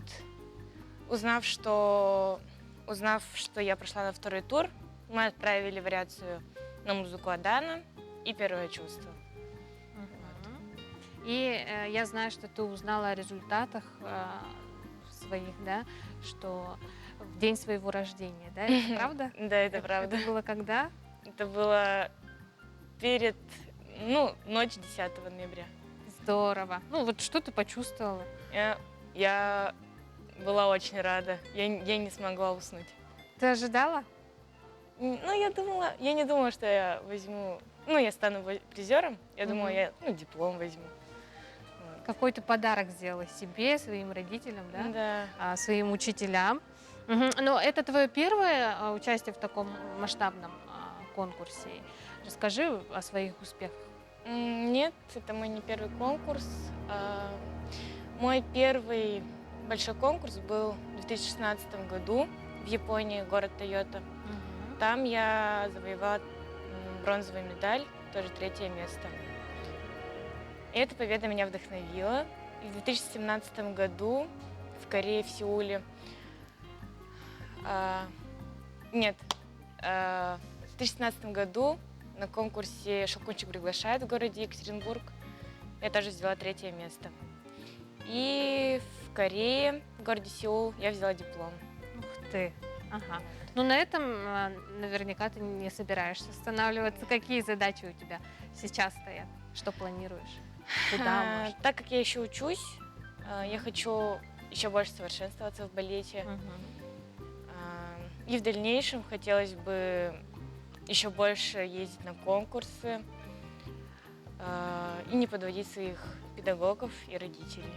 Узнав, что я прошла на второй тур, мы отправили вариацию на музыку Адана и «Первое чувство». И я знаю, что ты узнала о результатах своих, да, что в день своего рождения, да, это правда? Да, это правда. Это было когда? Это было перед, ночь 10 ноября. Здорово. Ну, вот что ты почувствовала? Я была очень рада. Я не смогла уснуть. Ты ожидала? Я не думала, что я возьму, я стану призером. Я думала, я диплом возьму. Какой ты подарок сделала себе, своим родителям, да? Да. Своим учителям. Но это твое первое участие в таком масштабном конкурсе. Расскажи о своих успехах. Нет, это мой не первый конкурс. Мой первый большой конкурс был в 2016 году в Японии, город Тойота. Там я завоевала бронзовую медаль, тоже 3-е место. И эта победа меня вдохновила. И в 2017 году в Корее, в Сеуле, в 2017 году на конкурсе «Шелкунчик приглашает» в городе Екатеринбург я тоже взяла 3-е место. И в Корее, в городе Сеул, я взяла диплом. Ух ты! Ага. Ну, на этом наверняка ты не собираешься останавливаться. Какие задачи у тебя сейчас стоят? Что планируешь? Куда, может? Так как я еще учусь, я хочу еще больше совершенствоваться в балете. И в дальнейшем хотелось бы еще больше ездить на конкурсы и не подводить своих педагогов и родителей.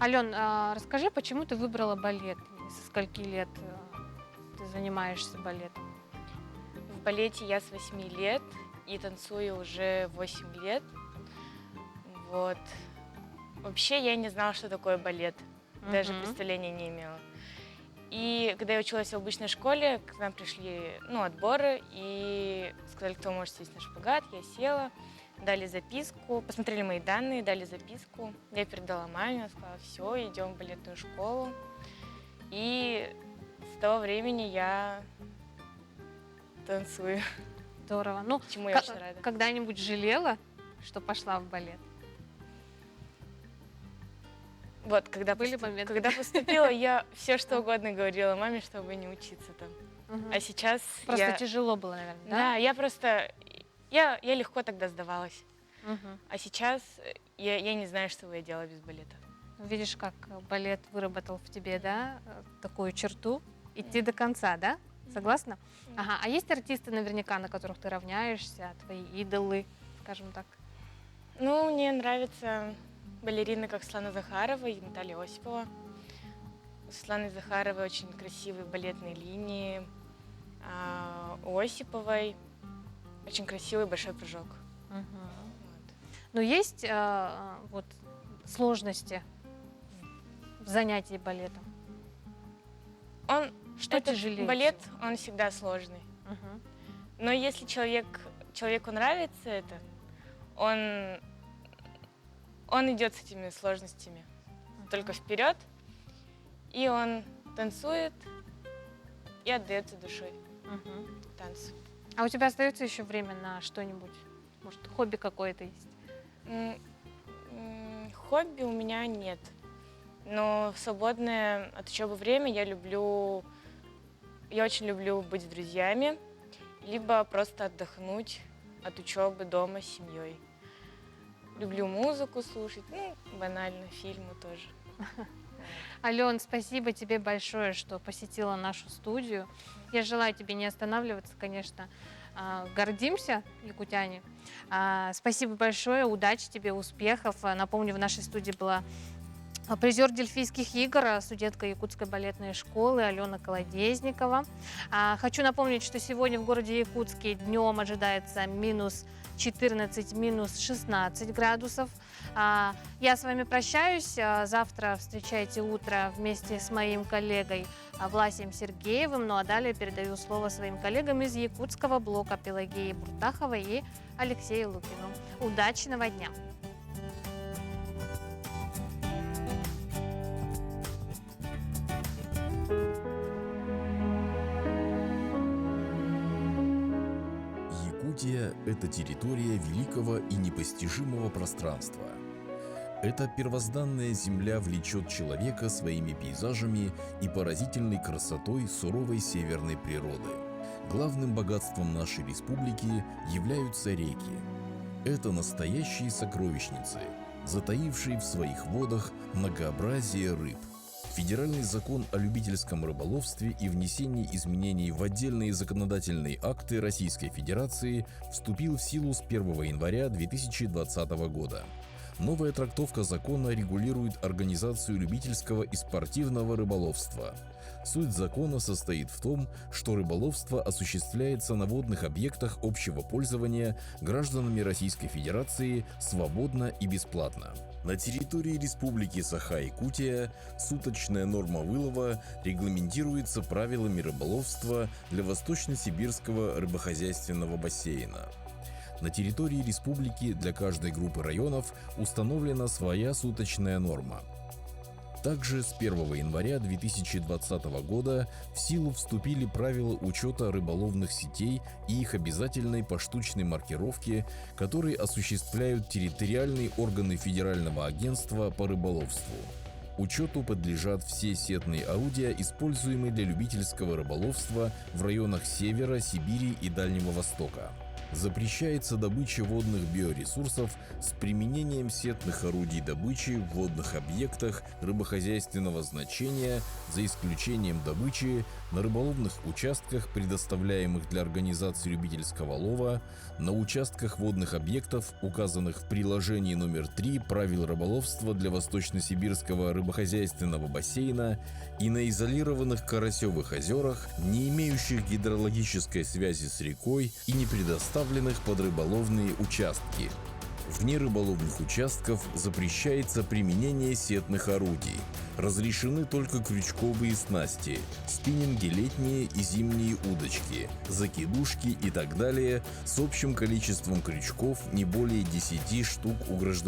Ален, расскажи, почему ты выбрала балет? Со скольки лет ты занимаешься балетом? В балете я с 8 лет и танцую уже 8 лет. Вот. Вообще я не знала, что такое балет. Даже представления не имела. И когда я училась в обычной школе, к нам пришли отборы и сказали, кто может сесть на шпагат. Я села, дали записку, посмотрели мои данные, дали записку. Я передала маме, она сказала, все, идем в балетную школу. И с того времени я танцую. Здорово. Ну, чему я очень рада. Когда-нибудь жалела, что пошла в балет? Вот, когда поступила, я все что угодно говорила маме, чтобы не учиться там. А сейчас просто тяжело было, наверное, да? Да, я просто... Я легко тогда сдавалась. А сейчас я не знаю, что бы я делала без балета. Видишь, как балет выработал в тебе, да, такую черту, идти до конца, да? Согласна? Ага. А есть артисты наверняка, на которых ты равняешься, твои идолы, скажем так? Ну, мне нравятся балерины, как Светлана Захарова и Наталья Осипова. У Светланы Захаровой очень красивые балетные линии, У Осиповой очень красивый большой прыжок. Но есть вот сложности в занятии балетом? Что тяжелее? Балет, он всегда сложный. Но если человеку нравится это, он идет с этими сложностями только вперед, и он танцует и отдается душой танцу. А у тебя остается еще время на что-нибудь? Может, хобби какое-то есть? Хобби у меня нет. Но в свободное от учебы время я очень люблю быть с друзьями, либо просто отдохнуть от учебы дома с семьей. Люблю музыку слушать, банально, фильмы тоже. Ален, спасибо тебе большое, что посетила нашу студию. Я желаю тебе не останавливаться, конечно. Гордимся, якутяне. Спасибо большое, удачи тебе, успехов. Напомню, в нашей студии была призер Дельфийских игр, студентка Якутской балетной школы Алена Колодезникова. Хочу напомнить, что сегодня в городе Якутске днем ожидается минус 14, минус 16 градусов. Я с вами прощаюсь. Завтра встречайте утро вместе с моим коллегой Власием Сергеевым. Ну а далее передаю слово своим коллегам из якутского блока Пелагеи Буртаховой и Алексею Лукину. Удачного дня! Якутия – это территория великого и непостижимого пространства. Эта первозданная земля влечет человека своими пейзажами и поразительной красотой суровой северной природы. Главным богатством нашей республики являются реки. Это настоящие сокровищницы, затаившие в своих водах многообразие рыб. Федеральный закон о любительском рыболовстве и внесении изменений в отдельные законодательные акты Российской Федерации вступил в силу с 1 января 2020 года. Новая трактовка закона регулирует организацию любительского и спортивного рыболовства. Суть закона состоит в том, что рыболовство осуществляется на водных объектах общего пользования гражданами Российской Федерации свободно и бесплатно. На территории Республики Саха-Якутия суточная норма вылова регламентируется правилами рыболовства для Восточно-Сибирского рыбохозяйственного бассейна. На территории республики для каждой группы районов установлена своя суточная норма. Также с 1 января 2020 года в силу вступили правила учета рыболовных сетей и их обязательной поштучной маркировки, которые осуществляют территориальные органы Федерального агентства по рыболовству. Учету подлежат все сетные орудия, используемые для любительского рыболовства в районах Севера, Сибири и Дальнего Востока. Запрещается добыча водных биоресурсов с применением сетных орудий добычи в водных объектах рыбохозяйственного значения, за исключением добычи на рыболовных участках, предоставляемых для организации любительского лова, на участках водных объектов, указанных в приложении номер 3 правил рыболовства для Восточно-Сибирского рыбохозяйственного бассейна, и на изолированных карасевых озерах, не имеющих гидрологической связи с рекой и не предоставленных под рыболовные участки. Вне рыболовных участков запрещается применение сетных орудий. Разрешены только крючковые снасти, спиннинги летние и зимние удочки, закидушки и так далее с общим количеством крючков не более 10 штук у гражданина.